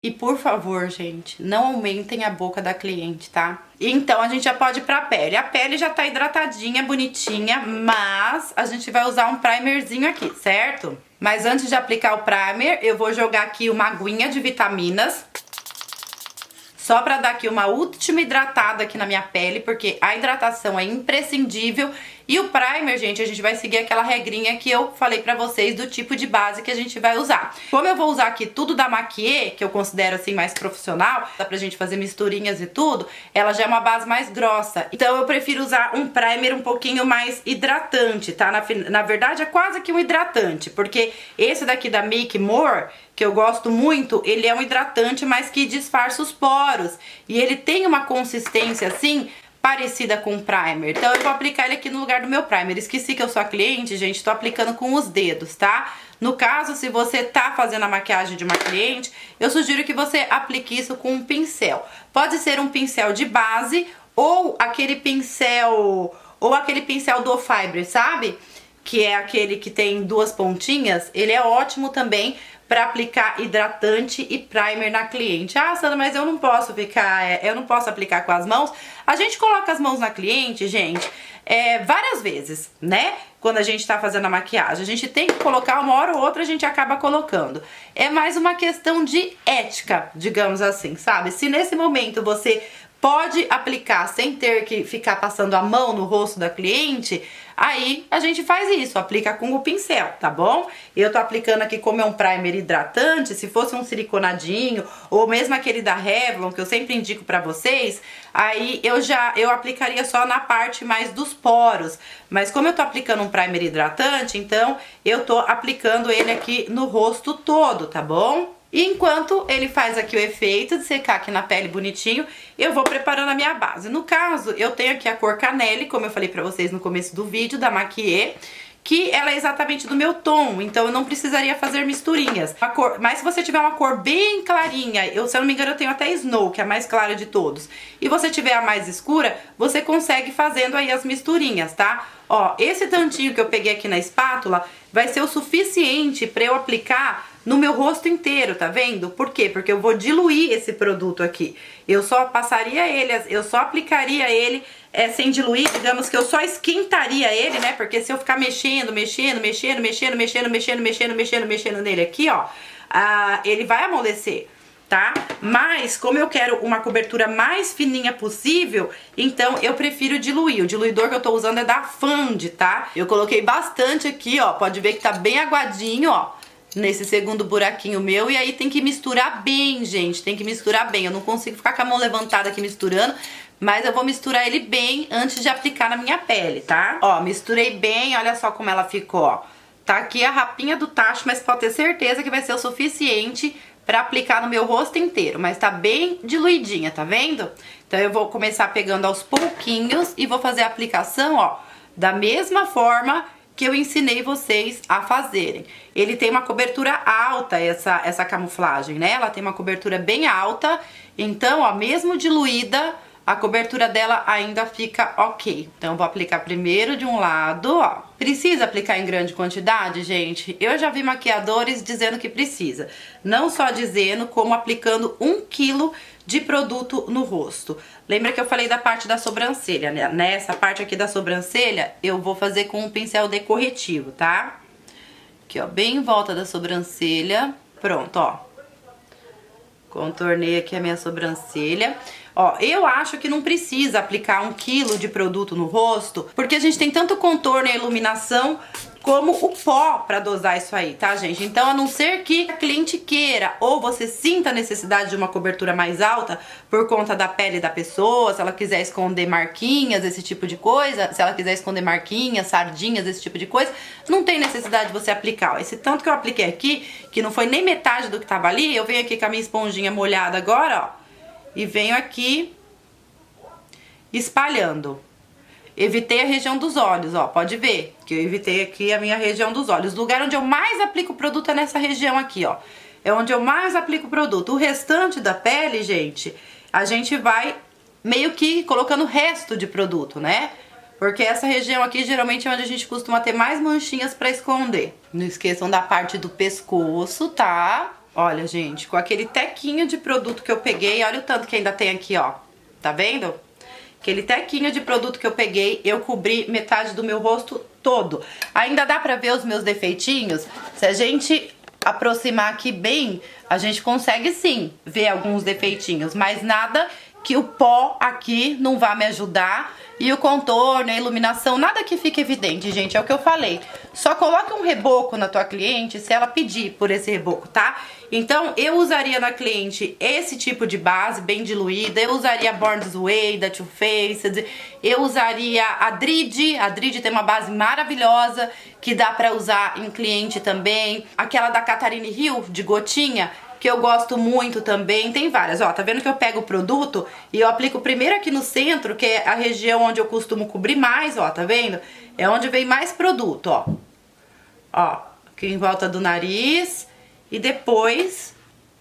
E por favor, gente, não aumentem a boca da cliente, tá? Então a gente já pode ir pra pele. A pele já tá hidratadinha, bonitinha, mas a gente vai usar um primerzinho aqui, certo? Mas antes de aplicar o primer, eu vou jogar aqui uma aguinha de vitaminas. Só pra dar aqui uma última hidratada aqui na minha pele, porque a hidratação é imprescindível. E o primer, gente, a gente vai seguir aquela regrinha que eu falei pra vocês do tipo de base que a gente vai usar. Como eu vou usar aqui tudo da Maquiê, que eu considero assim mais profissional, dá pra gente fazer misturinhas e tudo, ela já é uma base mais grossa. Então eu prefiro usar um primer um pouquinho mais hidratante, tá? Na verdade é quase que um hidratante, porque esse daqui da Make More, que eu gosto muito, ele é um hidratante, mas que disfarça os poros. E ele tem uma consistência assim, parecida com o primer. Então eu vou aplicar ele aqui no lugar do meu primer. Esqueci que eu sou a cliente, gente, tô aplicando com os dedos, tá? No caso, se você tá fazendo a maquiagem de uma cliente, eu sugiro que você aplique isso com um pincel. Pode ser um pincel de base ou aquele pincel do Fibre, sabe? Que é aquele que tem duas pontinhas. Ele é ótimo também para aplicar hidratante e primer na cliente. Ah, Sandra, mas eu não posso aplicar com as mãos. A gente coloca as mãos na cliente, gente, várias vezes, né? Quando a gente tá fazendo a maquiagem, a gente tem que colocar, uma hora ou outra a gente acaba colocando. É mais uma questão de ética, digamos assim, sabe? Se nesse momento você pode aplicar sem ter que ficar passando a mão no rosto da cliente, aí a gente faz isso, aplica com o pincel, tá bom? Eu tô aplicando aqui como é um primer hidratante, se fosse um siliconadinho, ou mesmo aquele da Revlon, que eu sempre indico pra vocês, aí eu aplicaria só na parte mais dos poros. Mas como eu tô aplicando um primer hidratante, então eu tô aplicando ele aqui no rosto todo, tá bom? E enquanto ele faz aqui o efeito de secar aqui na pele bonitinho, eu vou preparando a minha base. No caso, eu tenho aqui a cor Canelle, como eu falei pra vocês no começo do vídeo, da Maquiê, que ela é exatamente do meu tom, então eu não precisaria fazer misturinhas. Mas se você tiver uma cor bem clarinha, se eu não me engano eu tenho até Snow, que é a mais clara de todos, e você tiver a mais escura, você consegue fazendo aí as misturinhas, tá? Ó, esse tantinho que eu peguei aqui na espátula vai ser o suficiente pra eu aplicar no meu rosto inteiro, tá vendo? Por quê? Porque eu vou diluir esse produto aqui. Eu só passaria ele, eu só aplicaria ele sem diluir, digamos que eu só esquentaria ele, né? Porque se eu ficar mexendo nele aqui, ó, ele vai amolecer, tá? Mas como eu quero uma cobertura mais fininha possível, então eu prefiro diluir. O diluidor que eu tô usando é da Fand, tá? Eu coloquei bastante aqui, ó, pode ver que tá bem aguadinho, ó, nesse segundo buraquinho meu, e aí tem que misturar bem, gente, tem que misturar bem. Eu não consigo ficar com a mão levantada aqui misturando, mas eu vou misturar ele bem antes de aplicar na minha pele, tá? Ó, misturei bem, olha só como ela ficou, ó. Tá aqui a rapinha do tacho, mas pode ter certeza que vai ser o suficiente pra aplicar no meu rosto inteiro, mas tá bem diluidinha, tá vendo? Então eu vou começar pegando aos pouquinhos e vou fazer a aplicação, ó, da mesma forma que eu ensinei vocês a fazerem. Ele tem uma cobertura alta, essa camuflagem, né? Ela tem uma cobertura bem alta, então, ó, mesmo diluída, a cobertura dela ainda fica ok. Então, eu vou aplicar primeiro de um lado, ó. Precisa aplicar em grande quantidade, gente? Eu já vi maquiadores dizendo que precisa. Não só dizendo, como aplicando 1 kg de produto no rosto. Lembra que eu falei da parte da sobrancelha, né? Nessa parte aqui da sobrancelha, eu vou fazer com um pincel decorretivo, tá? Aqui, ó, bem em volta da sobrancelha. Pronto, ó. Contornei aqui a minha sobrancelha. Ó, eu acho que não precisa aplicar 1 kg de produto no rosto, porque a gente tem tanto contorno e iluminação como o pó pra dosar isso aí, tá, gente? Então, a não ser que a cliente queira ou você sinta a necessidade de uma cobertura mais alta por conta da pele da pessoa, se ela quiser esconder marquinhas, esse tipo de coisa, se ela quiser esconder marquinhas, sardinhas, esse tipo de coisa, não tem necessidade de você aplicar. Ó, esse tanto que eu apliquei aqui, que não foi nem metade do que tava ali, eu venho aqui com a minha esponjinha molhada agora, ó, e venho aqui espalhando. Evitei a região dos olhos, ó, pode ver que eu evitei aqui a minha região dos olhos. O lugar onde eu mais aplico o produto é nessa região aqui, ó. É onde eu mais aplico o produto. O restante da pele, gente, a gente vai meio que colocando resto de produto, né? Porque essa região aqui geralmente é onde a gente costuma ter mais manchinhas pra esconder. Não esqueçam da parte do pescoço, tá? Olha, gente, com aquele tequinho de produto que eu peguei, olha o tanto que ainda tem aqui, ó. Tá vendo? Aquele tequinho de produto que eu peguei, eu cobri metade do meu rosto todo. Ainda dá pra ver os meus defeitinhos? Se a gente aproximar aqui bem, a gente consegue sim ver alguns defeitinhos, mas nada que o pó aqui não vá me ajudar. E o contorno, a iluminação, nada que fique evidente, gente, é o que eu falei. Só coloque um reboco na tua cliente se ela pedir por esse reboco, tá? Então, eu usaria na cliente esse tipo de base, bem diluída. Eu usaria a Born This Way, da Too Faced. Eu usaria a Dridi. A Dridi tem uma base maravilhosa que dá pra usar em cliente também. Aquela da Catarine Hill, de gotinha, que eu gosto muito também. Tem várias, ó, tá vendo que eu pego o produto e eu aplico primeiro aqui no centro, que é a região onde eu costumo cobrir mais, ó, tá vendo? É onde vem mais produto, ó. Ó, aqui em volta do nariz e depois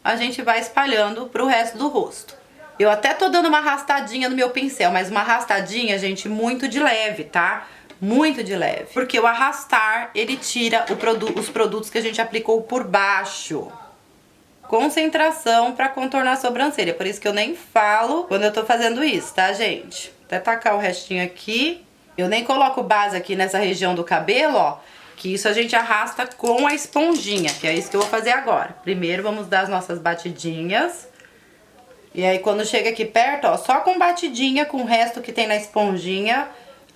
a gente vai espalhando pro resto do rosto. Eu até tô dando uma arrastadinha no meu pincel, mas uma arrastadinha, gente, muito de leve, tá? Muito de leve. Porque o arrastar, ele tira os produtos que a gente aplicou por baixo. Concentração pra contornar a sobrancelha. Por isso que eu nem falo quando eu tô fazendo isso, tá, gente? Até tacar o restinho aqui. Eu nem coloco base aqui nessa região do cabelo, ó. Que isso a gente arrasta com a esponjinha, que é isso que eu vou fazer agora. Primeiro vamos dar as nossas batidinhas. E aí quando chega aqui perto, ó, só com batidinha, com o resto que tem na esponjinha,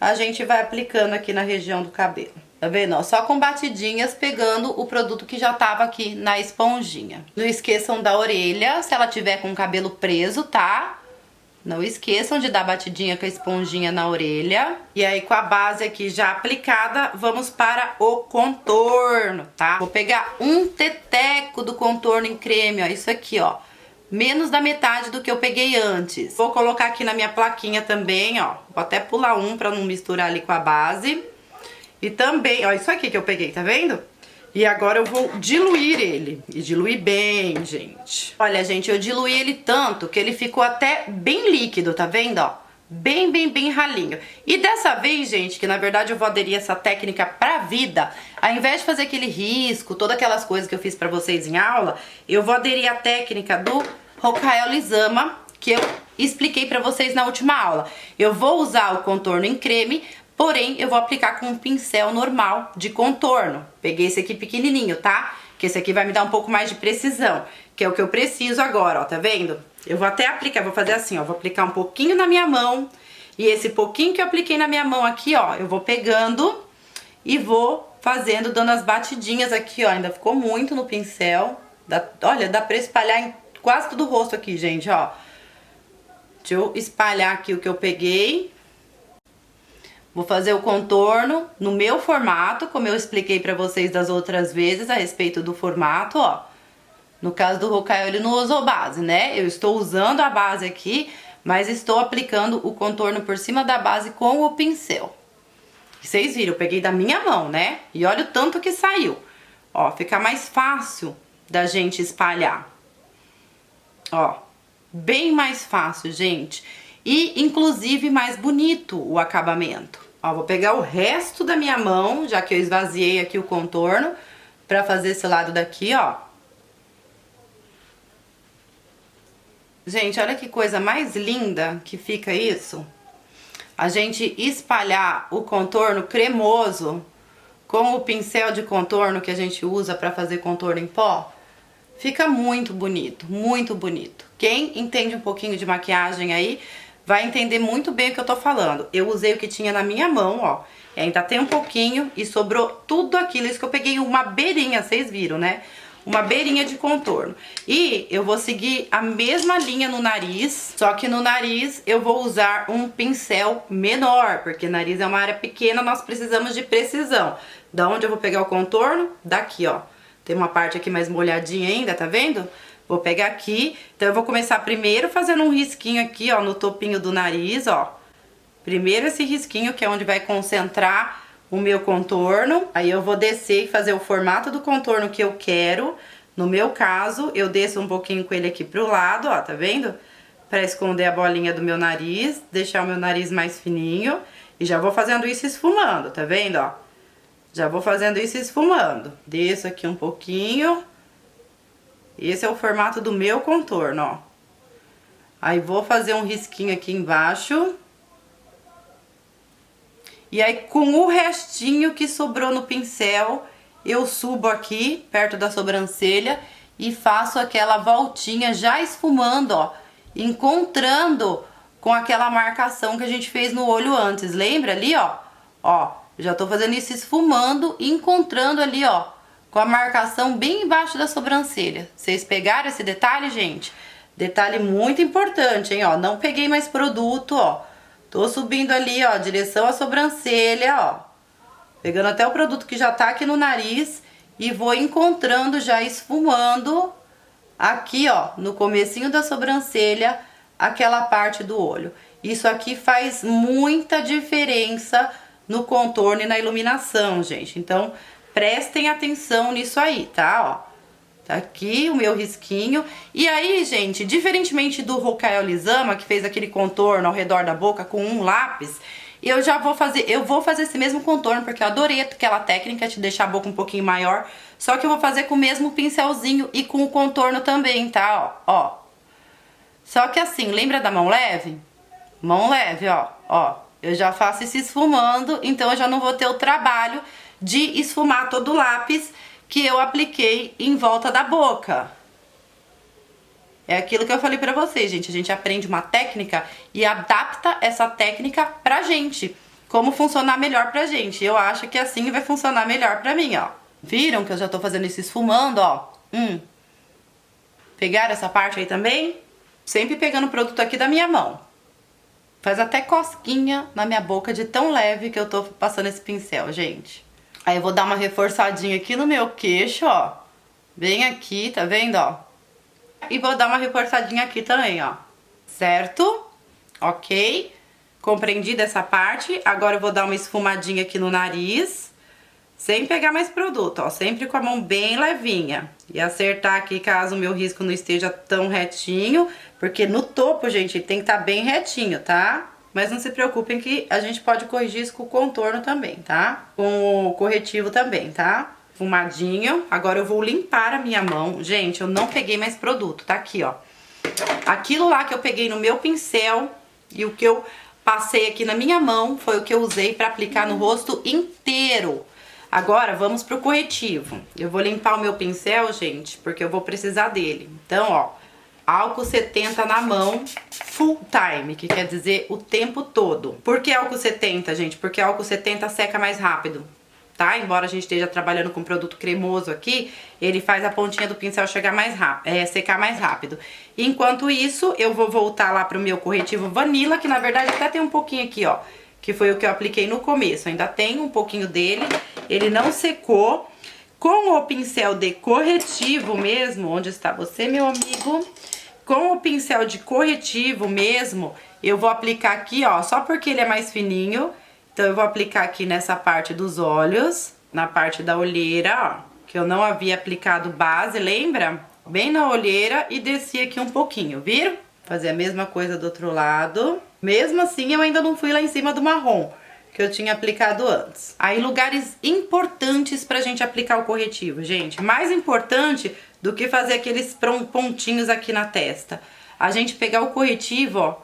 a gente vai aplicando aqui na região do cabelo. Tá vendo? Ó, só com batidinhas, pegando o produto que já tava aqui na esponjinha. Não esqueçam da orelha, se ela tiver com o cabelo preso, tá? Não esqueçam de dar batidinha com a esponjinha na orelha. E aí, com a base aqui já aplicada, vamos para o contorno, tá? Vou pegar um teteco do contorno em creme, ó, isso aqui, ó. Menos da metade do que eu peguei antes. Vou colocar aqui na minha plaquinha também, ó. Vou até pular um pra não misturar ali com a base. E também, ó, isso aqui que eu peguei, tá vendo? E agora eu vou diluir ele. E diluir bem, gente. Olha, gente, eu diluí ele tanto que ele ficou até bem líquido, tá vendo, ó? Bem, bem, bem ralinho. E dessa vez, gente, que na verdade eu vou aderir essa técnica pra vida, ao invés de fazer aquele risco, todas aquelas coisas que eu fiz pra vocês em aula, eu vou aderir a técnica do Hokayo Lisama, que eu expliquei pra vocês na última aula. Eu vou usar o contorno em creme, porém, eu vou aplicar com um pincel normal de contorno. Peguei esse aqui pequenininho, tá? Que esse aqui vai me dar um pouco mais de precisão, que é o que eu preciso agora, ó, tá vendo? Eu vou até aplicar, vou fazer assim, ó, vou aplicar um pouquinho na minha mão. E esse pouquinho que eu apliquei na minha mão aqui, ó, eu vou pegando e vou fazendo, dando as batidinhas aqui, ó. Ainda ficou muito no pincel. Olha, dá pra espalhar em quase todo o rosto aqui, gente, ó. Deixa eu espalhar aqui o que eu peguei. Vou fazer o contorno no meu formato, como eu expliquei pra vocês das outras vezes a respeito do formato, ó. No caso do Hokayo, ele não usou base, né? Eu estou usando a base aqui, mas estou aplicando o contorno por cima da base com o pincel. Vocês viram, eu peguei da minha mão, né? E olha o tanto que saiu. Ó, fica mais fácil da gente espalhar. Ó, bem mais fácil, gente. E, inclusive, mais bonito o acabamento. Ó, vou pegar o resto da minha mão, já que eu esvaziei aqui o contorno, pra fazer esse lado daqui, ó. Gente, olha que coisa mais linda que fica isso. A gente espalhar o contorno cremoso com o pincel de contorno que a gente usa pra fazer contorno em pó. Fica muito bonito, muito bonito. Quem entende um pouquinho de maquiagem aí vai entender muito bem o que eu tô falando. Eu usei o que tinha na minha mão, ó. E ainda tem um pouquinho e sobrou tudo aquilo. Isso que eu peguei uma beirinha, vocês viram, né? Uma beirinha de contorno. E eu vou seguir a mesma linha no nariz, só que no nariz eu vou usar um pincel menor, porque nariz é uma área pequena, nós precisamos de precisão. Da onde eu vou pegar o contorno? Daqui, ó. Tem uma parte aqui mais molhadinha ainda, tá vendo? Vou pegar aqui, então eu vou começar primeiro fazendo um risquinho aqui, ó, no topinho do nariz, ó. Primeiro esse risquinho, que é onde vai concentrar o meu contorno. Aí eu vou descer e fazer o formato do contorno que eu quero. No meu caso, eu desço um pouquinho com ele aqui pro lado, ó, tá vendo? Pra esconder a bolinha do meu nariz, deixar o meu nariz mais fininho. E já vou fazendo isso esfumando, tá vendo, ó? Já vou fazendo isso esfumando. Desço aqui um pouquinho. Esse é o formato do meu contorno, ó. Aí vou fazer um risquinho aqui embaixo. E aí com o restinho que sobrou no pincel, eu subo aqui perto da sobrancelha e faço aquela voltinha já esfumando, ó, encontrando com aquela marcação que a gente fez no olho antes, lembra ali, ó? Ó, já tô fazendo isso esfumando e encontrando ali, ó, com a marcação bem embaixo da sobrancelha. Vocês pegaram esse detalhe, gente? Detalhe muito importante, hein, ó, não peguei mais produto, ó. Tô subindo ali, ó, direção à sobrancelha, ó. Pegando até o produto que já tá aqui no nariz e vou encontrando, já esfumando aqui, ó, no comecinho da sobrancelha, aquela parte do olho. Isso aqui faz muita diferença no contorno e na iluminação, gente. Então, prestem atenção nisso aí, tá, ó. Tá aqui o meu risquinho. E aí, gente, diferentemente do Hokai Olisama, que fez aquele contorno ao redor da boca com um lápis, eu vou fazer esse mesmo contorno, porque eu adorei aquela técnica de deixar a boca um pouquinho maior. Só que eu vou fazer com o mesmo pincelzinho e com o contorno também, tá? Ó. Só que assim, lembra da mão leve? Mão leve, ó. Ó, eu já faço isso esfumando, então eu já não vou ter o trabalho de esfumar todo o lápis que eu apliquei em volta da boca. É aquilo que eu falei pra vocês, gente. A gente aprende uma técnica e adapta essa técnica pra gente. Como funcionar melhor pra gente. Eu acho que assim vai funcionar melhor pra mim, ó. Viram que eu já tô fazendo isso esfumando, ó? Pegaram essa parte aí também? Sempre pegando o produto aqui da minha mão. Faz até cosquinha na minha boca de tão leve que eu tô passando esse pincel, gente. Aí eu vou dar uma reforçadinha aqui no meu queixo, ó. Bem aqui, tá vendo, ó? E vou dar uma reforçadinha aqui também, ó. Certo? Ok? Compreendida essa parte. Agora eu vou dar uma esfumadinha aqui no nariz. Sem pegar mais produto, ó. Sempre com a mão bem levinha. E acertar aqui caso o meu risco não esteja tão retinho. Porque no topo, gente, tem que estar bem retinho, tá? Mas não se preocupem que a gente pode corrigir isso com o contorno também, tá? Com o corretivo também, tá? Fumadinho. Agora eu vou limpar a minha mão. Gente, eu não peguei mais produto, tá aqui, ó. Aquilo lá que eu peguei no meu pincel e o que eu passei aqui na minha mão foi o que eu usei pra aplicar no rosto inteiro. Agora vamos pro corretivo. Eu vou limpar o meu pincel, gente, porque eu vou precisar dele. Então, ó, álcool 70 na mão, full time, que quer dizer o tempo todo. Por que álcool 70, gente? Porque álcool 70 seca mais rápido, tá? Embora a gente esteja trabalhando com produto cremoso aqui, ele faz a pontinha do pincel chegar mais rápido, secar mais rápido. Enquanto isso, eu vou voltar lá pro meu corretivo Vanilla, que na verdade até tem um pouquinho aqui, ó, que foi o que eu apliquei no começo. Ainda tem um pouquinho dele, ele não secou. Com o pincel de corretivo mesmo, onde está você, meu amigo? Com o pincel de corretivo mesmo, eu vou aplicar aqui, ó, só porque ele é mais fininho. Então eu vou aplicar aqui nessa parte dos olhos, na parte da olheira, ó, que eu não havia aplicado base, lembra? Bem na olheira e desci aqui um pouquinho, viram? Fazer a mesma coisa do outro lado. Mesmo assim, eu ainda não fui lá em cima do marrom, que eu tinha aplicado antes. Aí, lugares importantes pra gente aplicar o corretivo, gente. Mais importante do que fazer aqueles pontinhos aqui na testa. A gente pegar o corretivo, ó,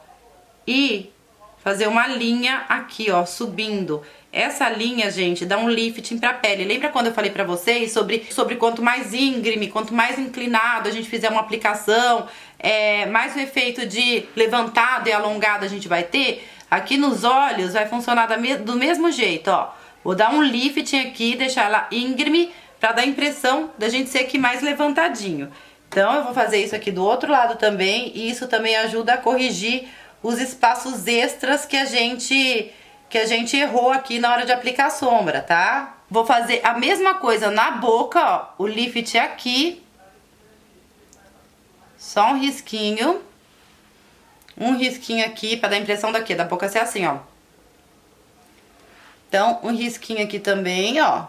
e fazer uma linha aqui, ó, subindo. Essa linha, gente, dá um lifting pra pele. Lembra quando eu falei pra vocês sobre quanto mais íngreme, quanto mais inclinado a gente fizer uma aplicação, mais o efeito de levantado e alongado a gente vai ter? Aqui nos olhos vai funcionar do mesmo jeito, ó. Vou dar um lifting aqui, deixar ela íngreme, pra dar a impressão da gente ser aqui mais levantadinho. Então eu vou fazer isso aqui do outro lado também, e isso também ajuda a corrigir os espaços extras que a gente errou aqui na hora de aplicar a sombra, tá? Vou fazer a mesma coisa na boca, ó, o lift aqui. Só um risquinho. Um risquinho aqui pra dar a impressão daqui, da boca ser assim, ó. Então, um risquinho aqui também, ó.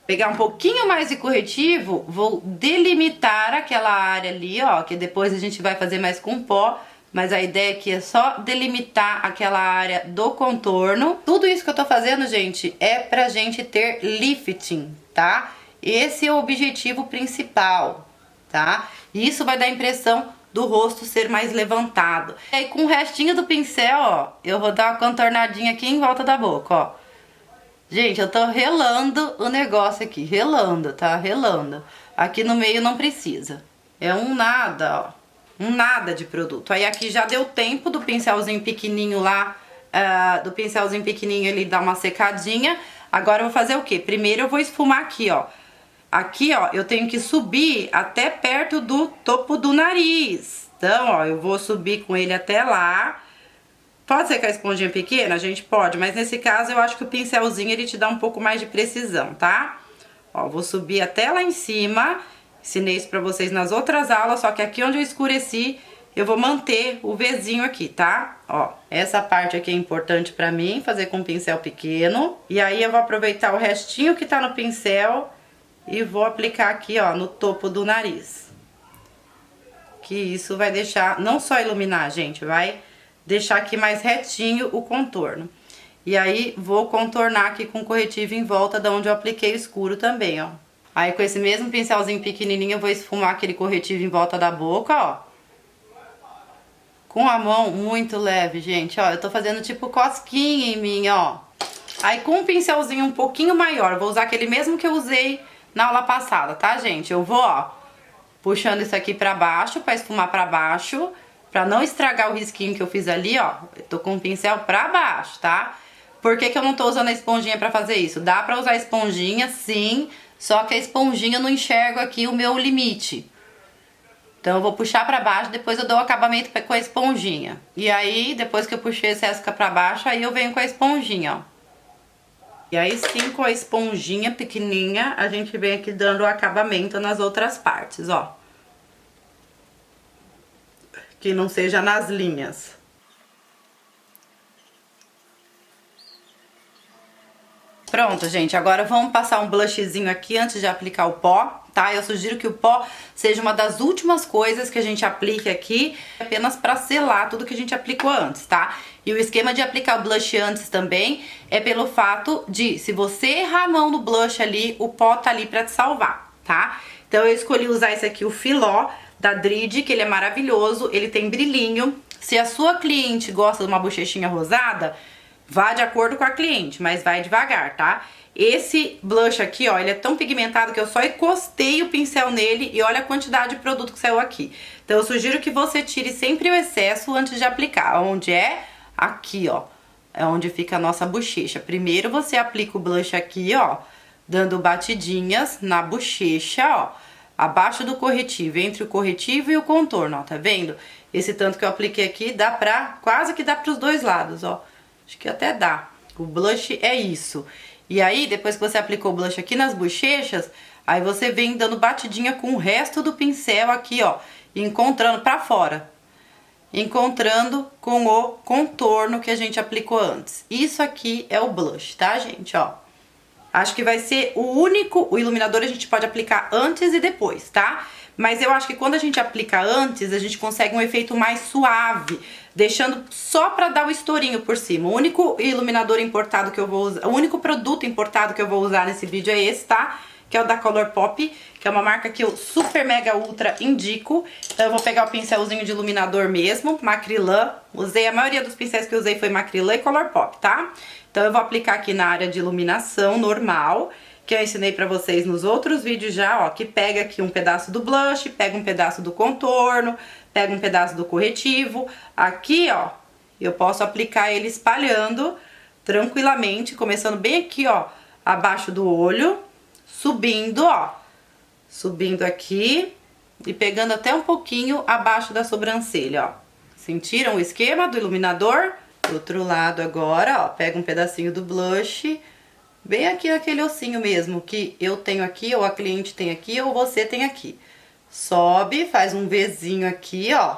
Pegar um pouquinho mais de corretivo, vou delimitar aquela área ali, ó, que depois a gente vai fazer mais com pó. Mas a ideia aqui é só delimitar aquela área do contorno. Tudo isso que eu tô fazendo, gente, é pra gente ter lifting, tá? Esse é o objetivo principal, tá? Isso vai dar a impressão do rosto ser mais levantado. E aí, com o restinho do pincel, ó, eu vou dar uma contornadinha aqui em volta da boca, ó. Gente, eu tô relando o negócio aqui, relando, tá? Relando. Aqui no meio não precisa. É um nada, ó. Um nada de produto. Aí aqui já deu tempo do pincelzinho pequenininho lá, do pincelzinho pequenininho ele dá uma secadinha. Agora eu vou fazer o quê? Primeiro eu vou esfumar aqui, ó. Aqui, ó, eu tenho que subir até perto do topo do nariz. Então, ó, eu vou subir com ele até lá. Pode ser com a esponjinha pequena? A gente pode, mas nesse caso eu acho que o pincelzinho ele te dá um pouco mais de precisão, tá? Ó, vou subir até lá em cima. Ensinei isso pra vocês nas outras aulas, só que aqui onde eu escureci, eu vou manter o Vzinho aqui, tá? Ó, essa parte aqui é importante pra mim, fazer com um pincel pequeno. E aí eu vou aproveitar o restinho que tá no pincel e vou aplicar aqui, ó, no topo do nariz. Que isso vai deixar, não só iluminar, gente, vai deixar aqui mais retinho o contorno. E aí, vou contornar aqui com corretivo em volta de onde eu apliquei o escuro também, ó. Aí, com esse mesmo pincelzinho pequenininho, eu vou esfumar aquele corretivo em volta da boca, ó. Com a mão muito leve, gente, ó. Eu tô fazendo tipo cosquinha em mim, ó. Aí, com um pincelzinho um pouquinho maior, eu vou usar aquele mesmo que eu usei na aula passada, tá, gente? Eu vou, ó, puxando isso aqui pra baixo, pra esfumar pra baixo, pra não estragar o risquinho que eu fiz ali, ó. Eu tô com o pincel pra baixo, tá? Por que que eu não tô usando a esponjinha pra fazer isso? Dá pra usar a esponjinha, sim, só que a esponjinha eu não enxergo aqui o meu limite. Então eu vou puxar pra baixo, depois eu dou o acabamento com a esponjinha. E aí, depois que eu puxei essa esca pra baixo, aí eu venho com a esponjinha, ó. E aí sim, com a esponjinha pequenininha, a gente vem aqui dando o acabamento nas outras partes, ó. Que não seja nas linhas. Pronto, gente, agora vamos passar um blushzinho aqui antes de aplicar o pó, tá? Eu sugiro que o pó seja uma das últimas coisas que a gente aplique aqui, apenas pra selar tudo que a gente aplicou antes, tá? E o esquema de aplicar o blush antes também é pelo fato de, se você errar a mão no blush ali, o pó tá ali pra te salvar, tá? Então eu escolhi usar esse aqui, o Filó da Dridi, que ele é maravilhoso, ele tem brilhinho. Se a sua cliente gosta de uma bochechinha rosada, vá de acordo com a cliente, mas vai devagar, tá? Esse blush aqui, ó, ele é tão pigmentado que eu só encostei o pincel nele e olha a quantidade de produto que saiu aqui. Então eu sugiro que você tire sempre o excesso antes de aplicar. Onde é? Aqui, ó. É onde fica a nossa bochecha. Primeiro você aplica o blush aqui, ó, dando batidinhas na bochecha, ó, abaixo do corretivo, entre o corretivo e o contorno, ó, tá vendo? Esse tanto que eu apliquei aqui dá pra, quase que dá pros dois lados, ó. Acho que até dá. O blush é isso. E aí, depois que você aplicou o blush aqui nas bochechas, aí você vem dando batidinha com o resto do pincel aqui, ó, encontrando pra fora. Encontrando com o contorno que a gente aplicou antes. Isso aqui é o blush, tá, gente, ó. Acho que vai ser o único, o iluminador a gente pode aplicar antes e depois, tá? Mas eu acho que quando a gente aplica antes, a gente consegue um efeito mais suave, deixando só pra dar o estourinho por cima. O único iluminador importado que eu vou usar, o único produto importado que eu vou usar nesse vídeo é esse, tá? Que é o da Colourpop, que é uma marca que eu super mega ultra indico. Então eu vou pegar o pincelzinho de iluminador mesmo, Macrylan. Usei, a maioria dos pincéis que eu usei foi Macrylan e Colourpop, tá? Então eu vou aplicar aqui na área de iluminação normal, que eu ensinei pra vocês nos outros vídeos já, ó, que pega aqui um pedaço do blush, pega um pedaço do contorno, pega um pedaço do corretivo. Aqui, ó, eu posso aplicar ele espalhando tranquilamente, começando bem aqui, ó, abaixo do olho, subindo, ó, subindo aqui e pegando até um pouquinho abaixo da sobrancelha, ó. Sentiram o esquema do iluminador? Do outro lado agora, ó, pega um pedacinho do blush, bem aqui naquele ossinho mesmo, que eu tenho aqui, ou a cliente tem aqui, ou você tem aqui. Sobe, faz um Vzinho aqui, ó.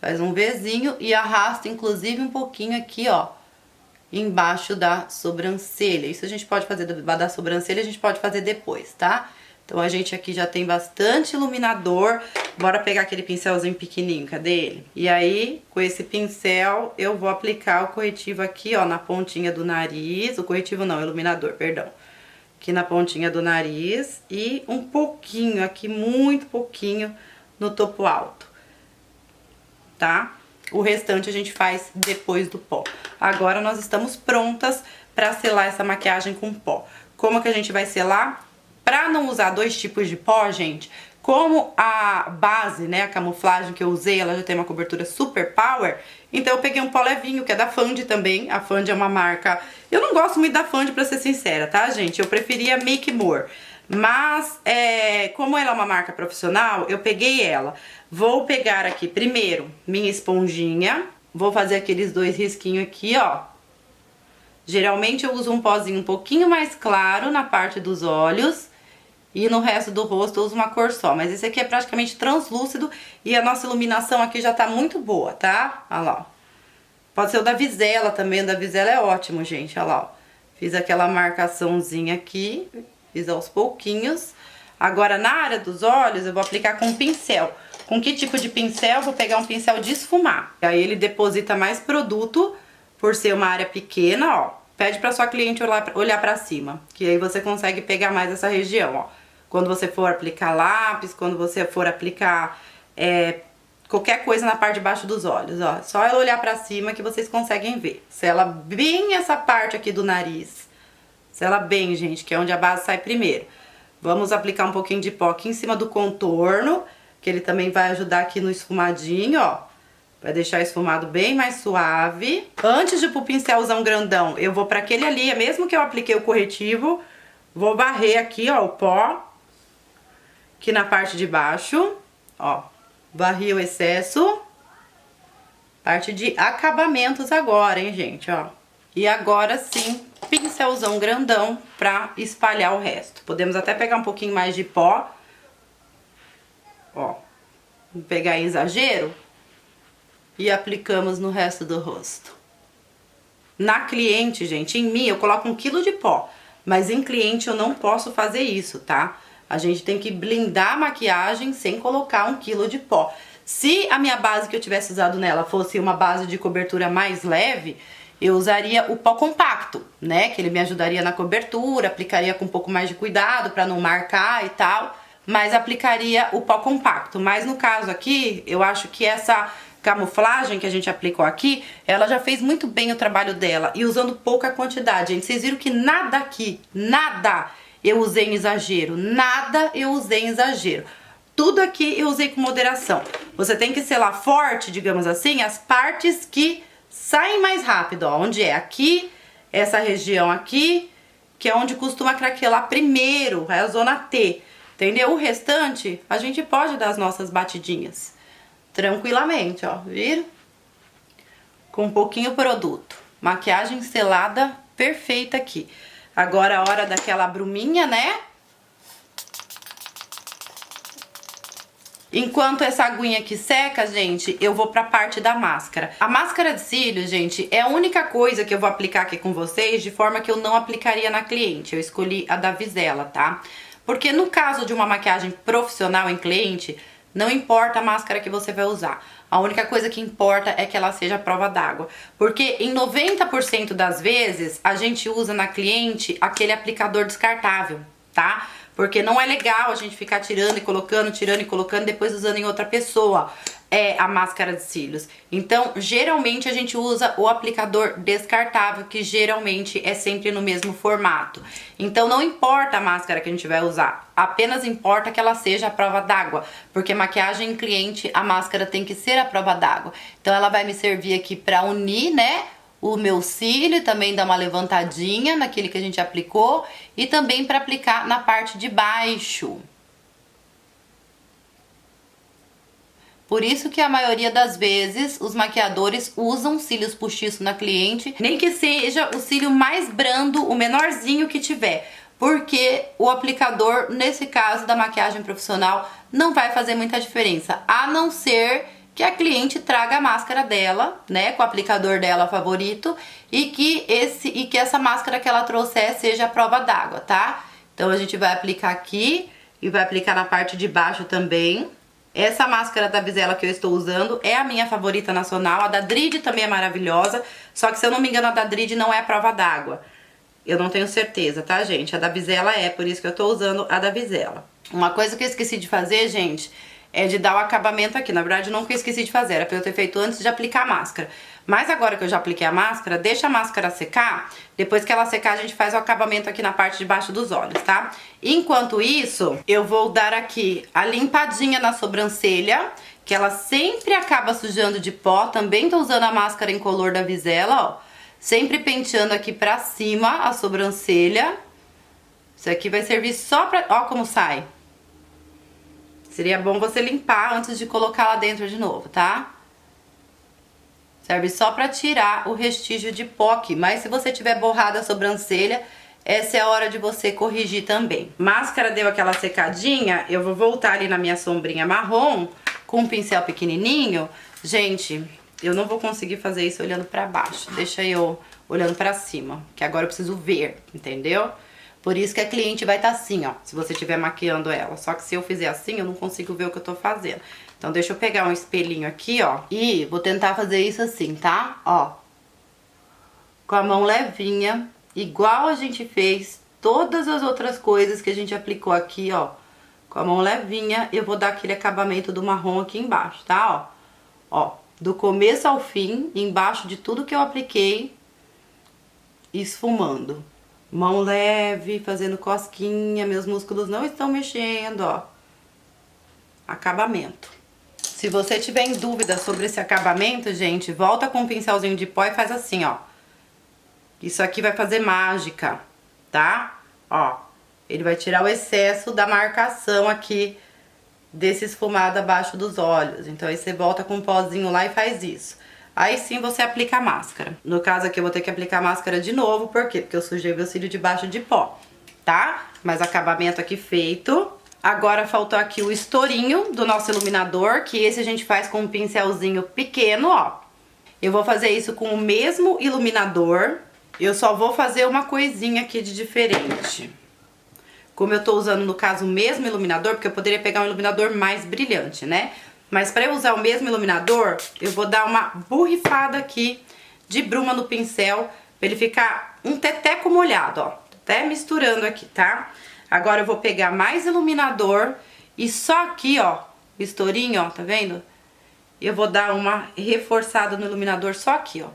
Faz um Vzinho e arrasta, inclusive, um pouquinho aqui, ó, embaixo da sobrancelha. Isso a gente pode fazer da sobrancelha, a gente pode fazer depois, tá? Então a gente aqui já tem bastante iluminador. Bora pegar aquele pincelzinho pequenininho, cadê ele? E aí, com esse pincel, eu vou aplicar o corretivo aqui, ó, na pontinha do nariz. O corretivo não, o iluminador, perdão. aqui na pontinha do nariz e um pouquinho aqui, muito pouquinho no topo alto, tá? O restante a gente faz depois do pó. Agora nós estamos prontas pra selar essa maquiagem com pó. Como que a gente vai selar? Pra não usar dois tipos de pó, gente, como a base, né, a camuflagem que eu usei, ela já tem uma cobertura super power, então eu peguei um pó levinho, que é da Fandi também. A Fandi é uma marca... Eu não gosto muito da Fandi, pra ser sincera, tá, gente? Eu preferia Make More. Mas, como ela é uma marca profissional, eu peguei ela. Vou pegar aqui primeiro minha esponjinha. Vou fazer aqueles dois risquinhos aqui, ó. Geralmente eu uso um pozinho um pouquinho mais claro na parte dos olhos. E no resto do rosto eu uso uma cor só. Mas esse aqui é praticamente translúcido e a nossa iluminação aqui já tá muito boa, tá? Olha lá, ó. Pode ser o da Visela também. O da Visela é ótimo, gente. Olha lá, ó. Fiz aquela marcaçãozinha aqui. Fiz aos pouquinhos. Agora, na área dos olhos, eu vou aplicar com pincel. Com que tipo de pincel? Vou pegar um pincel de esfumar. Aí ele deposita mais produto, por ser uma área pequena, ó. Pede pra sua cliente olhar pra cima, que aí você consegue pegar mais essa região, ó. Quando você for aplicar lápis, quando você for aplicar qualquer coisa na parte de baixo dos olhos, ó. Só ela olhar pra cima que vocês conseguem ver. Sela bem essa parte aqui do nariz. Sela bem, gente, que é onde a base sai primeiro. Vamos aplicar um pouquinho de pó aqui em cima do contorno, que ele também vai ajudar aqui no esfumadinho, ó. Vai deixar esfumado bem mais suave. Antes de ir pro pincelzão grandão, eu vou pra aquele ali, mesmo que eu apliquei o corretivo, vou varrer aqui, ó, o pó. Aqui na parte de baixo, ó. Varri o excesso. Parte de acabamentos agora, hein, gente, ó. E agora sim, pincelzão grandão pra espalhar o resto. Podemos até pegar um pouquinho mais de pó. Ó. Vou pegar em exagero. E aplicamos no resto do rosto. Na cliente, gente, em mim eu coloco 1 kg de pó. Mas em cliente eu não posso fazer isso, tá? A gente tem que blindar a maquiagem sem colocar 1 kg de pó. Se a minha base que eu tivesse usado nela fosse uma base de cobertura mais leve, eu usaria o pó compacto, né? Que ele me ajudaria na cobertura, aplicaria com um pouco mais de cuidado pra não marcar e tal. Mas aplicaria o pó compacto. Mas no caso aqui, eu acho que essa camuflagem que a gente aplicou aqui, ela já fez muito bem o trabalho dela. E usando pouca quantidade, gente. Vocês viram que nada aqui, nada eu usei em exagero. Nada eu usei em exagero. Tudo aqui eu usei com moderação. Você tem que selar forte, digamos assim, as partes que saem mais rápido, ó. Onde é aqui, essa região aqui, que é onde costuma craquelar primeiro, é a zona T. Entendeu? O restante, a gente pode dar as nossas batidinhas. Tranquilamente, ó, viram? Com um pouquinho produto. Maquiagem selada perfeita aqui. Agora a hora daquela bruminha, né? Enquanto essa aguinha aqui seca, gente, eu vou pra parte da máscara. A máscara de cílios, gente, é a única coisa que eu vou aplicar aqui com vocês de forma que eu não aplicaria na cliente. Eu escolhi a da Visela, tá? Porque no caso de uma maquiagem profissional em cliente, não importa a máscara que você vai usar. A única coisa que importa é que ela seja à prova d'água. Porque em 90% das vezes, a gente usa na cliente aquele aplicador descartável, tá? Porque não é legal a gente ficar tirando e colocando, depois usando em outra pessoa a máscara de cílios. Então, geralmente a gente usa o aplicador descartável, que geralmente é sempre no mesmo formato. Então, não importa a máscara que a gente vai usar, apenas importa que ela seja à prova d'água, porque maquiagem em cliente, a máscara tem que ser à prova d'água. Então, ela vai me servir aqui pra unir, né, o meu cílio, também dar uma levantadinha naquele que a gente aplicou e também para aplicar na parte de baixo. Por isso que a maioria das vezes os maquiadores usam cílios postiços na cliente, nem que seja o cílio mais brando, o menorzinho que tiver, porque o aplicador, nesse caso da maquiagem profissional, não vai fazer muita diferença, a não ser que a cliente traga a máscara dela, né, com o aplicador dela favorito, e que essa máscara que ela trouxer seja a prova d'água, tá? Então a gente vai aplicar aqui e vai aplicar na parte de baixo também. Essa máscara da Visela que eu estou usando é a minha favorita nacional. A da Dridi também é maravilhosa, só que se eu não me engano a da Dridi não é a prova d'água. Eu não tenho certeza, tá, gente? A da Visela por isso que eu tô usando a da Visela. Uma coisa que eu esqueci de fazer, gente, é de dar o acabamento aqui. Na verdade, não que eu esqueci de fazer, era pra eu ter feito antes de aplicar a máscara. Mas agora que eu já apliquei a máscara, deixa a máscara secar. Depois que ela secar, a gente faz o acabamento aqui na parte de baixo dos olhos, tá? Enquanto isso, eu vou dar aqui a limpadinha na sobrancelha, que ela sempre acaba sujando de pó. Também tô usando a máscara incolor da Visela, ó. Sempre penteando aqui pra cima a sobrancelha. Isso aqui vai servir só pra... Ó como sai. Seria bom você limpar antes de colocar lá dentro de novo, tá? Serve só pra tirar o restígio de pó aqui. Mas se você tiver borrada a sobrancelha, essa é a hora de você corrigir também. Máscara deu aquela secadinha, eu vou voltar ali na minha sombrinha marrom com um pincel pequenininho. Gente, eu não vou conseguir fazer isso olhando pra baixo. Deixa eu olhando pra cima, que agora eu preciso ver, entendeu? Por isso que a cliente vai estar assim, ó, se você estiver maquiando ela. Só que se eu fizer assim, eu não consigo ver o que eu tô fazendo. Então deixa eu pegar um espelhinho aqui, ó, e vou tentar fazer isso assim, tá? Ó, com a mão levinha, igual a gente fez todas as outras coisas que a gente aplicou aqui, ó. Com a mão levinha, eu vou dar aquele acabamento do marrom aqui embaixo, tá? Ó, do começo ao fim, embaixo de tudo que eu apliquei, esfumando. Mão leve, fazendo cosquinha, meus músculos não estão mexendo, ó. Acabamento. Se você tiver em dúvida sobre esse acabamento, gente, volta com um pincelzinho de pó e faz assim, ó. Isso aqui vai fazer mágica, tá? Ó, ele vai tirar o excesso da marcação aqui desse esfumado abaixo dos olhos. Então aí você volta com um pozinho lá e faz isso. Aí sim você aplica a máscara. No caso aqui eu vou ter que aplicar a máscara de novo, por quê? Porque eu sujei meu cílio debaixo de pó, tá? Mas acabamento aqui feito. Agora faltou aqui o estourinho do nosso iluminador, que esse a gente faz com um pincelzinho pequeno, ó. Eu vou fazer isso com o mesmo iluminador. Eu só vou fazer uma coisinha aqui de diferente. Como eu tô usando, no caso, o mesmo iluminador, porque eu poderia pegar um iluminador mais brilhante, né? Mas pra eu usar o mesmo iluminador, eu vou dar uma borrifada aqui de bruma no pincel, pra ele ficar um teteco molhado, ó. Até misturando aqui, tá? Agora eu vou pegar mais iluminador e só aqui, ó, o estourinho, ó, tá vendo? Eu vou dar uma reforçada no iluminador só aqui, ó.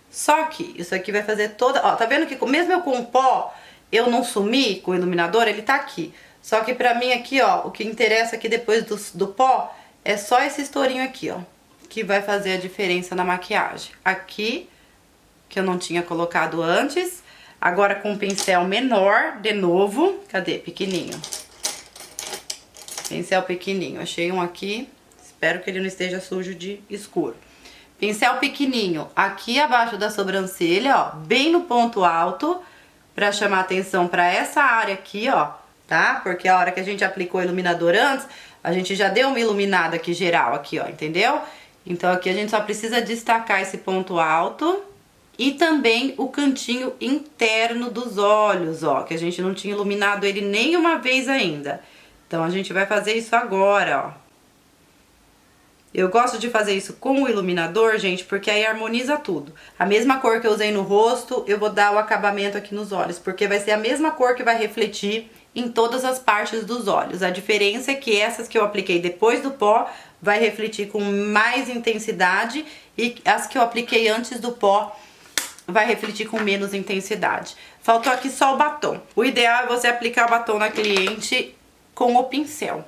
Só que isso aqui vai fazer toda... Ó, tá vendo que mesmo eu com o pó, eu não sumi com o iluminador, ele tá aqui. Só que pra mim aqui, ó, o que interessa aqui depois do pó é só esse estourinho aqui, ó, que vai fazer a diferença na maquiagem. Aqui, que eu não tinha colocado antes. Agora com um pincel menor, de novo. Cadê? Pequenininho. Pincel pequenininho. Achei um aqui. Espero que ele não esteja sujo de escuro. Pincel pequenininho aqui abaixo da sobrancelha, ó, bem no ponto alto, pra chamar atenção pra essa área aqui, ó, tá? Porque a hora que a gente aplicou o iluminador antes, a gente já deu uma iluminada aqui geral, aqui, ó, entendeu? Então aqui a gente só precisa destacar esse ponto alto e também o cantinho interno dos olhos, ó, que a gente não tinha iluminado ele nenhuma vez ainda. Então a gente vai fazer isso agora, ó. Eu gosto de fazer isso com o iluminador, gente, porque aí harmoniza tudo. A mesma cor que eu usei no rosto, eu vou dar o acabamento aqui nos olhos, porque vai ser a mesma cor que vai refletir em todas as partes dos olhos. A diferença é que essas que eu apliquei depois do pó vai refletir com mais intensidade e as que eu apliquei antes do pó vai refletir com menos intensidade. Faltou aqui só o batom. O ideal é você aplicar o batom na cliente com o pincel,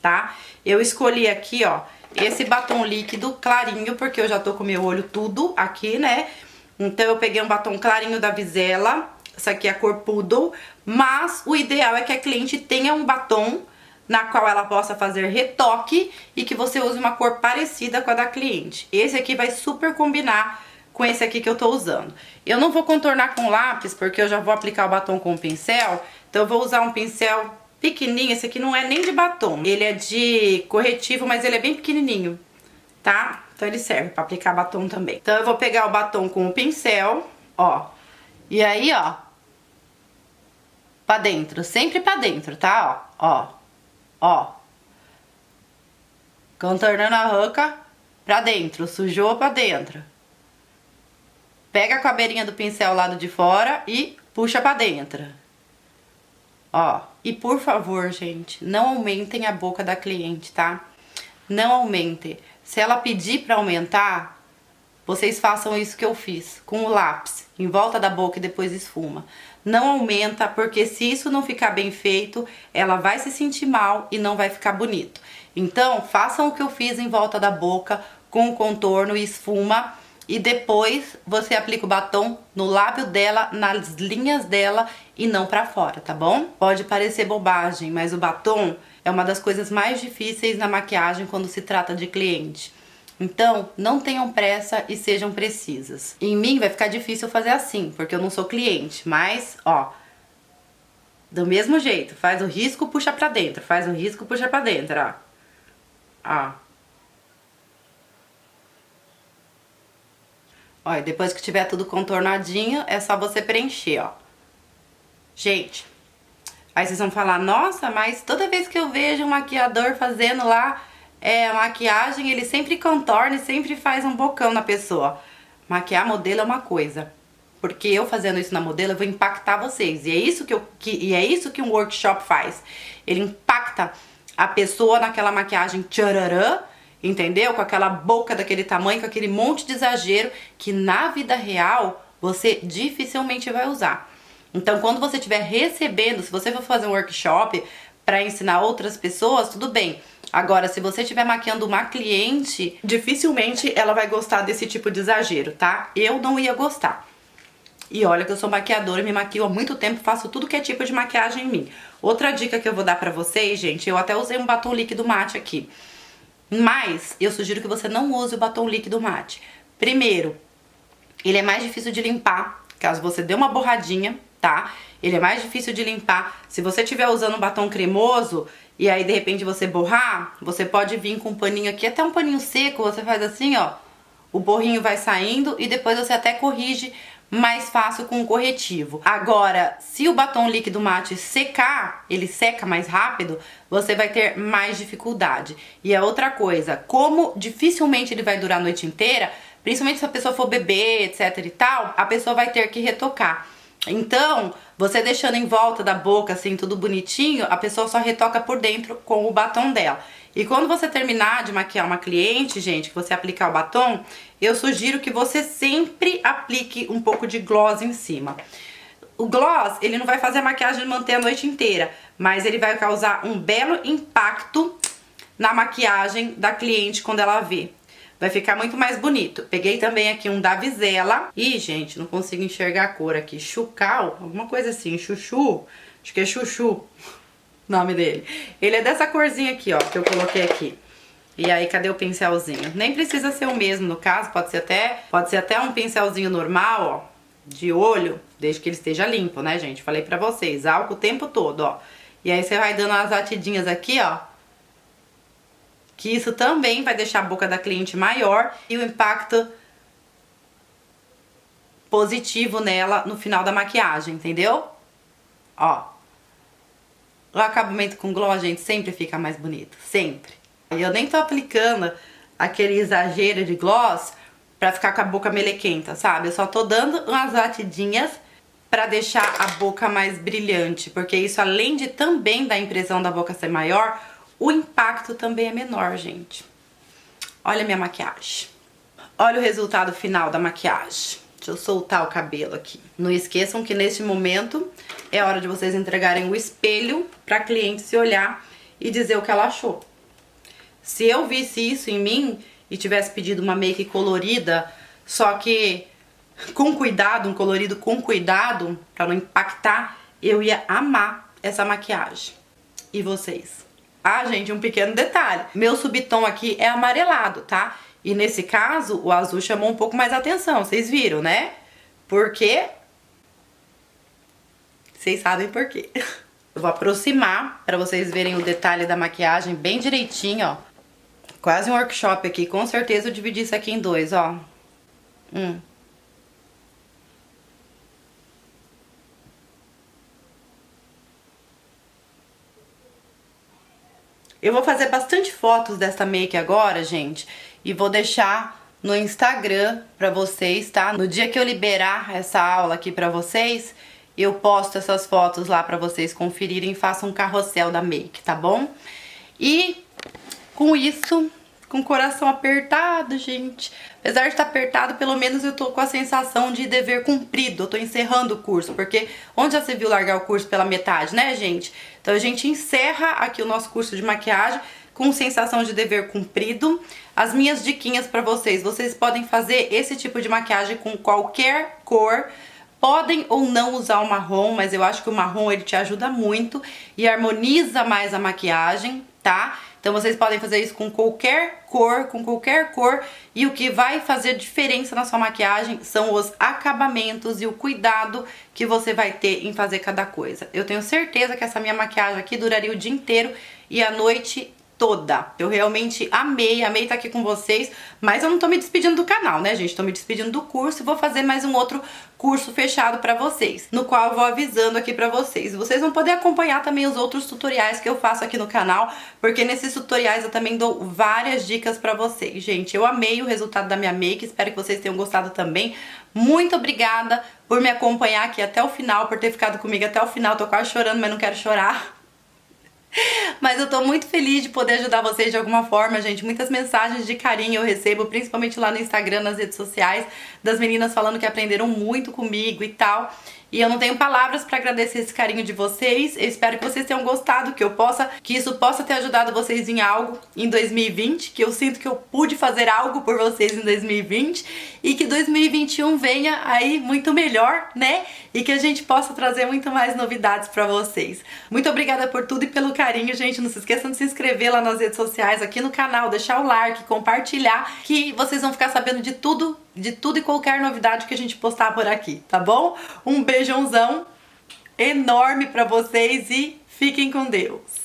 tá? Eu escolhi aqui, ó, esse batom líquido clarinho, porque eu já tô com meu olho tudo aqui, né? Então eu peguei um batom clarinho da Visela, essa aqui é a cor Poodle, mas o ideal é que a cliente tenha um batom na qual ela possa fazer retoque e que você use uma cor parecida com a da cliente. Esse aqui vai super combinar com esse aqui que eu tô usando. Eu não vou contornar com lápis, porque eu já vou aplicar o batom com o pincel, então eu vou usar um pincel pequenininho. Esse aqui não é nem de batom, ele é de corretivo, mas ele é bem pequenininho, tá? Então ele serve pra aplicar batom também. Então eu vou pegar o batom com o pincel, ó, e aí, ó, pra dentro, sempre pra dentro, tá? Ó, ó, contornando a boca pra dentro, sujou pra dentro. Pega com a beirinha do pincel ao lado de fora e puxa pra dentro. Ó, e por favor, gente, não aumentem a boca da cliente, tá? Não aumentem. Se ela pedir pra aumentar, vocês façam isso que eu fiz, com o lápis, em volta da boca e depois esfuma. Não aumenta, porque se isso não ficar bem feito, ela vai se sentir mal e não vai ficar bonito. Então, façam o que eu fiz em volta da boca, com o contorno e esfuma. E depois você aplica o batom no lábio dela, nas linhas dela e não pra fora, tá bom? Pode parecer bobagem, mas o batom é uma das coisas mais difíceis na maquiagem quando se trata de cliente. Então, não tenham pressa e sejam precisas. Em mim vai ficar difícil fazer assim, porque eu não sou cliente, mas, ó, do mesmo jeito, faz o risco, puxa pra dentro, faz o risco, puxa pra dentro, ó. Ó. Ó, e depois que tiver tudo contornadinho, é só você preencher, ó. Gente, aí vocês vão falar, nossa, mas toda vez que eu vejo um maquiador fazendo lá maquiagem, ele sempre contorna e sempre faz um bocão na pessoa. Maquiar modelo é uma coisa, porque eu fazendo isso na modelo, eu vou impactar vocês. E é isso que um workshop faz. Ele impacta a pessoa naquela maquiagem tchararã, entendeu? Com aquela boca daquele tamanho, com aquele monte de exagero que na vida real você dificilmente vai usar. Então, quando você estiver recebendo, se você for fazer um workshop para ensinar outras pessoas, tudo bem. Agora, se você estiver maquiando uma cliente, dificilmente ela vai gostar desse tipo de exagero, tá? Eu não ia gostar. E olha que eu sou maquiadora, me maquio há muito tempo, faço tudo que é tipo de maquiagem em mim. Outra dica que eu vou dar pra vocês, gente, eu até usei um batom líquido mate aqui. Mas eu sugiro que você não use o batom líquido mate. Primeiro, ele é mais difícil de limpar, caso você dê uma borradinha, tá? Ele é mais difícil de limpar. Se você estiver usando um batom cremoso e aí de repente você borrar, você pode vir com um paninho aqui, até um paninho seco, você faz assim, ó. O borrinho vai saindo e depois você até corrige mais fácil com o corretivo. Agora, se o batom líquido mate secar, ele seca mais rápido, você vai ter mais dificuldade. E é outra coisa, como dificilmente ele vai durar a noite inteira, principalmente se a pessoa for beber, etc e tal, a pessoa vai ter que retocar. Então, você deixando em volta da boca, assim, tudo bonitinho, a pessoa só retoca por dentro com o batom dela. E quando você terminar de maquiar uma cliente, gente, que você aplicar o batom, eu sugiro que você sempre aplique um pouco de gloss em cima. O gloss, ele não vai fazer a maquiagem manter a noite inteira, mas ele vai causar um belo impacto na maquiagem da cliente quando ela vê. Vai ficar muito mais bonito. Peguei também aqui um da Vizela. Ih, gente, não consigo enxergar a cor aqui. Chucal, alguma coisa assim, chuchu. Acho que é chuchu o nome dele. Ele é dessa corzinha aqui, ó, que eu coloquei aqui. E aí, cadê o pincelzinho? Nem precisa ser o mesmo, no caso, pode ser até um pincelzinho normal, ó, de olho, desde que ele esteja limpo, né, gente? Falei pra vocês, álcool o tempo todo, ó. E aí você vai dando umas batidinhas aqui, ó, que isso também vai deixar a boca da cliente maior e o impacto positivo nela no final da maquiagem, entendeu? Ó, o acabamento com gloss, gente, sempre fica mais bonito, sempre. E eu nem tô aplicando aquele exagero de gloss pra ficar com a boca melequenta, sabe? Eu só tô dando umas batidinhas pra deixar a boca mais brilhante, porque isso, além de também dar a impressão da boca ser maior, o impacto também é menor, gente. Olha a minha maquiagem. Olha o resultado final da maquiagem. Deixa eu soltar o cabelo aqui. Não esqueçam que neste momento é hora de vocês entregarem o espelho pra cliente se olhar e dizer o que ela achou. Se eu visse isso em mim e tivesse pedido uma make colorida, só que com cuidado, um colorido com cuidado, pra não impactar, eu ia amar essa maquiagem. E vocês? Ah, gente, um pequeno detalhe. Meu subtom aqui é amarelado, tá? E nesse caso, o azul chamou um pouco mais a atenção, vocês viram, né? Por quê? Vocês sabem por quê. Eu vou aproximar pra vocês verem o detalhe da maquiagem bem direitinho, ó. Quase um workshop aqui. Com certeza eu dividi isso aqui em dois, ó. Eu vou fazer bastante fotos dessa make agora, gente, e vou deixar no Instagram pra vocês, tá? No dia que eu liberar essa aula aqui pra vocês, eu posto essas fotos lá pra vocês conferirem, façam um carrossel da make, tá bom? E com isso, com o coração apertado, gente. Apesar de estar apertado, pelo menos eu tô com a sensação de dever cumprido. Eu tô encerrando o curso, porque onde já se viu largar o curso pela metade, né, gente? Então a gente encerra aqui o nosso curso de maquiagem com sensação de dever cumprido. As minhas diquinhas pra vocês: vocês podem fazer esse tipo de maquiagem com qualquer cor. Podem ou não usar o marrom, mas eu acho que o marrom ele te ajuda muito e harmoniza mais a maquiagem, tá? Então vocês podem fazer isso com qualquer cor, e o que vai fazer diferença na sua maquiagem são os acabamentos e o cuidado que você vai ter em fazer cada coisa. Eu tenho certeza que essa minha maquiagem aqui duraria o dia inteiro e a noite toda. Eu realmente amei estar aqui com vocês, mas eu não tô me despedindo do canal, né, gente? Tô me despedindo do curso e vou fazer mais um outro curso fechado pra vocês, no qual eu vou avisando aqui pra vocês. Vocês vão poder acompanhar também os outros tutoriais que eu faço aqui no canal, porque nesses tutoriais eu também dou várias dicas pra vocês. Gente, eu amei o resultado da minha make, espero que vocês tenham gostado também. Muito obrigada por me acompanhar aqui até o final, por ter ficado comigo até o final. Tô quase chorando, mas não quero chorar. Mas eu tô muito feliz de poder ajudar vocês de alguma forma, gente. Muitas mensagens de carinho eu recebo, principalmente lá no Instagram, nas redes sociais, das meninas falando que aprenderam muito comigo e tal. E eu não tenho palavras pra agradecer esse carinho de vocês. Eu espero que vocês tenham gostado, que isso possa ter ajudado vocês em algo em 2020, que eu sinto que eu pude fazer algo por vocês em 2020 e que 2021 venha aí muito melhor, né? E que a gente possa trazer muito mais novidades pra vocês. Muito obrigada por tudo e pelo carinho, gente. Não se esqueçam de se inscrever lá nas redes sociais, aqui no canal, deixar o like, compartilhar, que vocês vão ficar sabendo de tudo e qualquer novidade que a gente postar por aqui, tá bom? Um beijãozão enorme pra vocês e fiquem com Deus!